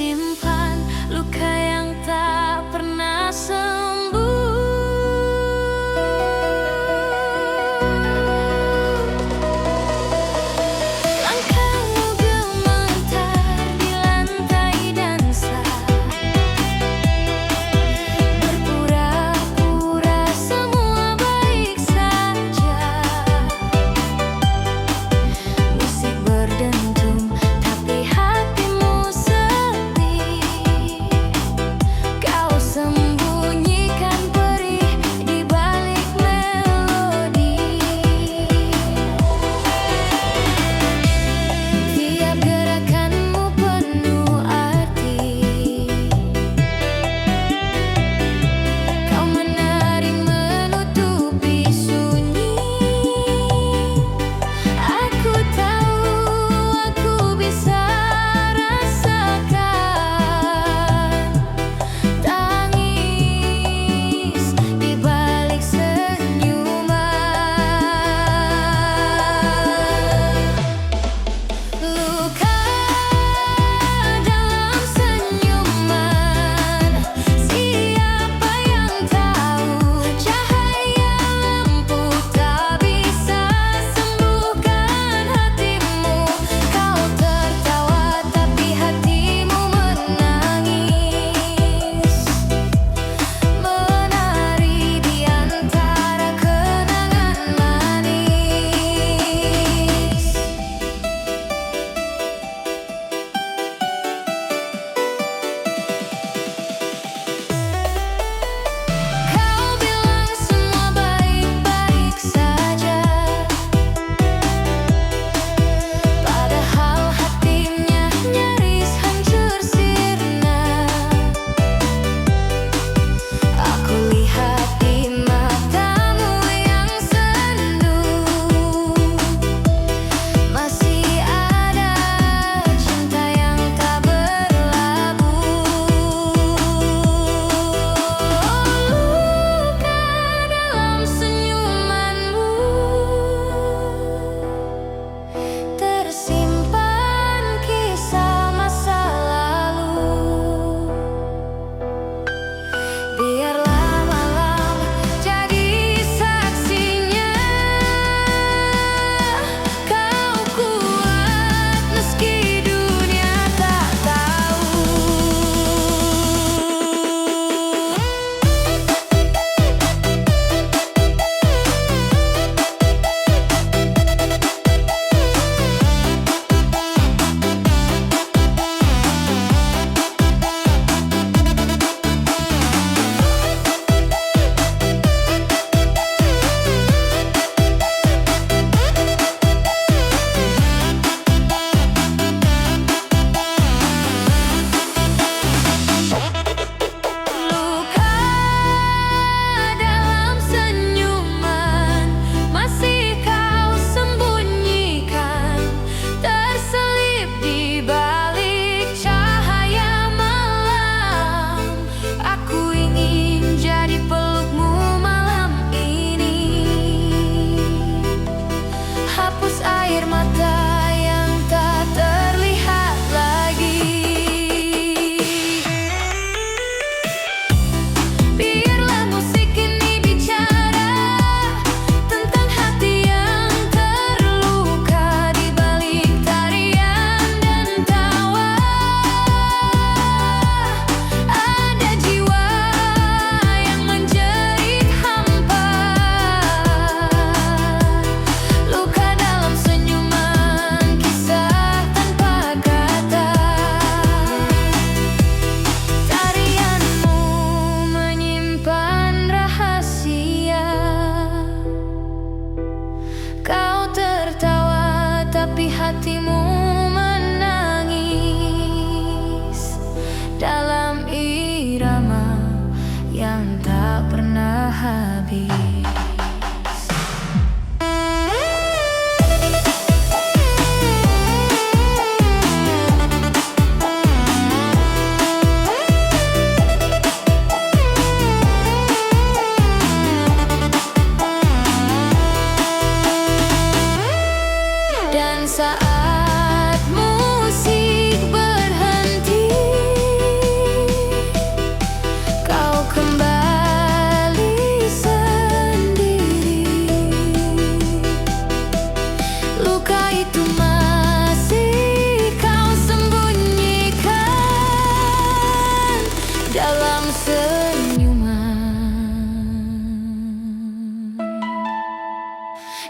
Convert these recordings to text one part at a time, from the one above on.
simpan luka yang tak pernah sembuh. Langkahmu gemetar di lantai dansa, berpura-pura semua baik saja. Musik berdentum tapi hatimu sepi.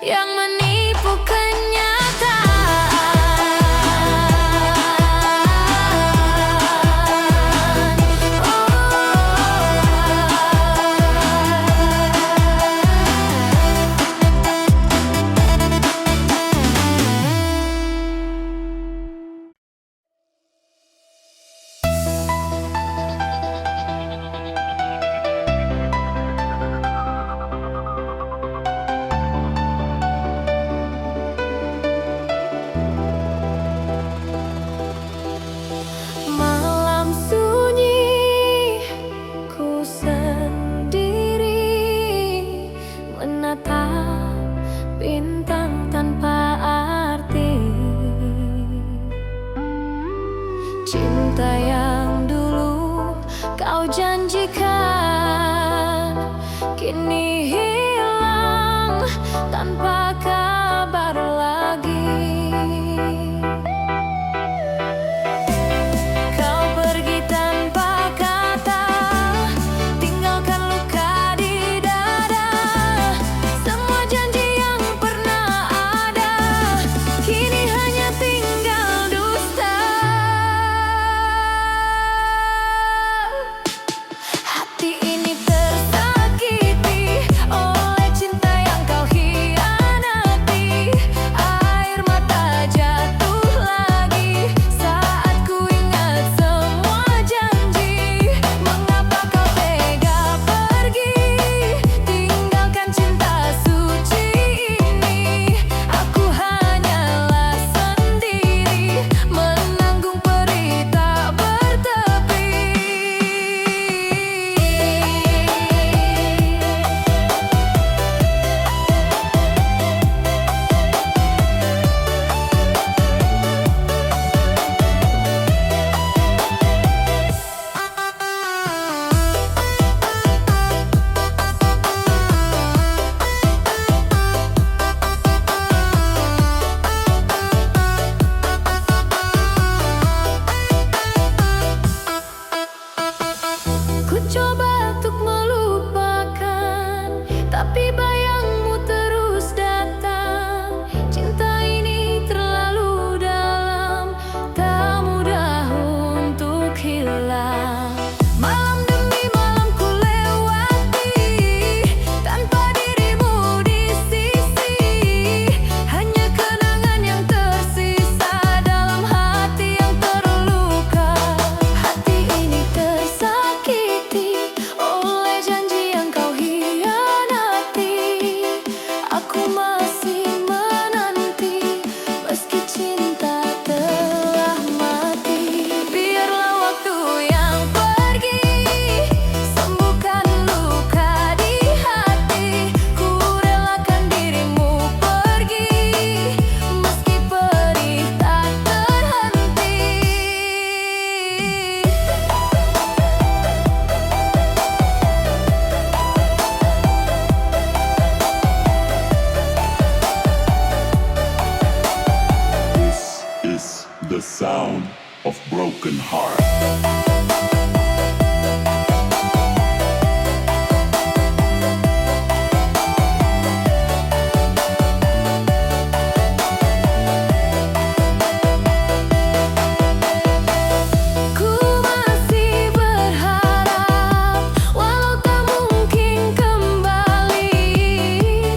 yang menipu kenyataan. Malam sunyi, ku sendiri menatap bintang tanpa arti. Cinta yang dulu kau janjikan kini hilang tanpa kabar lagi. Kau pergi tanpa kata, tinggalkan luka di dada. Semua janji yang pernah ada kini hanya tinggal dusta. Hati ini tersakiti oleh cinta yang kau hianati. Air mata jatuh lagi saat ku ingat semua janji. Mengapa kau tega pergi, tinggalkan cinta suci ini? Aku hanyalah sendiri, menanggung perih tak bertepi. Ku coba untuk melupakan, tapi bayangmu terus datang. Cinta ini terlalu dalam, tak mudah untuk hilang. Malam demi malam ku lewati tanpa dirimu di sisi. Hanya kenangan yang tersisa dalam hati yang terluka. Hati ini tersakiti oleh janji yang kau hianati. Aku masih menanti meski cinta telah mati. Biarlah waktu yang pergi sembuhkan luka di hati. Ku relakan dirimu pergi meski perih tak terhenti. This is the sound of broken heart. Ku masih berharap walau tak mungkin kembali.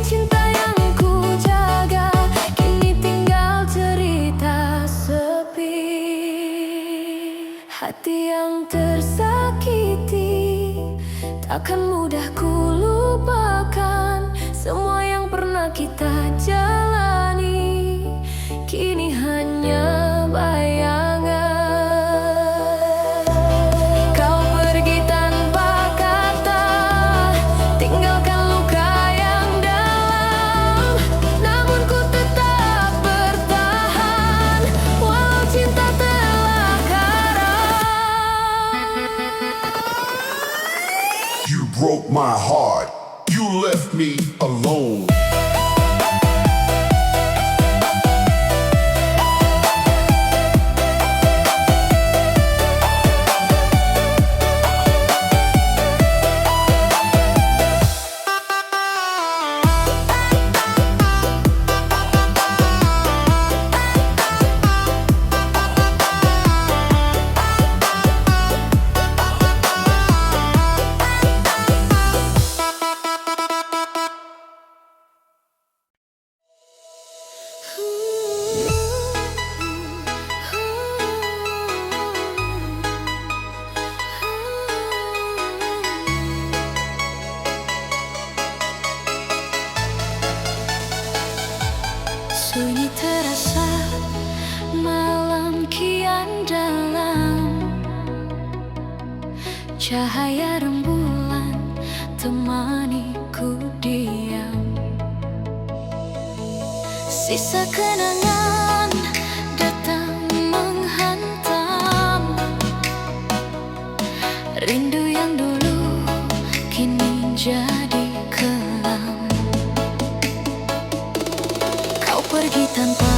Cinta yang ku jaga kini tinggal cerita sepi. Hati yang tersakiti takkan mudah ku lupakan. Semua yang pernah kita jalani kini hanya bayangan. Kau pergi tanpa kata, tinggalkan luka yang dalam. Namun ku tetap bertahan walau cinta telah karam. You broke my heart. You left me alone. Sunyi terasa, malam kian dalam. Cahaya rembulan temaniku diam. Sisa kenangan datang menghantam. Rindu yang dulu kini jadi kelam. Kau pergi tanpa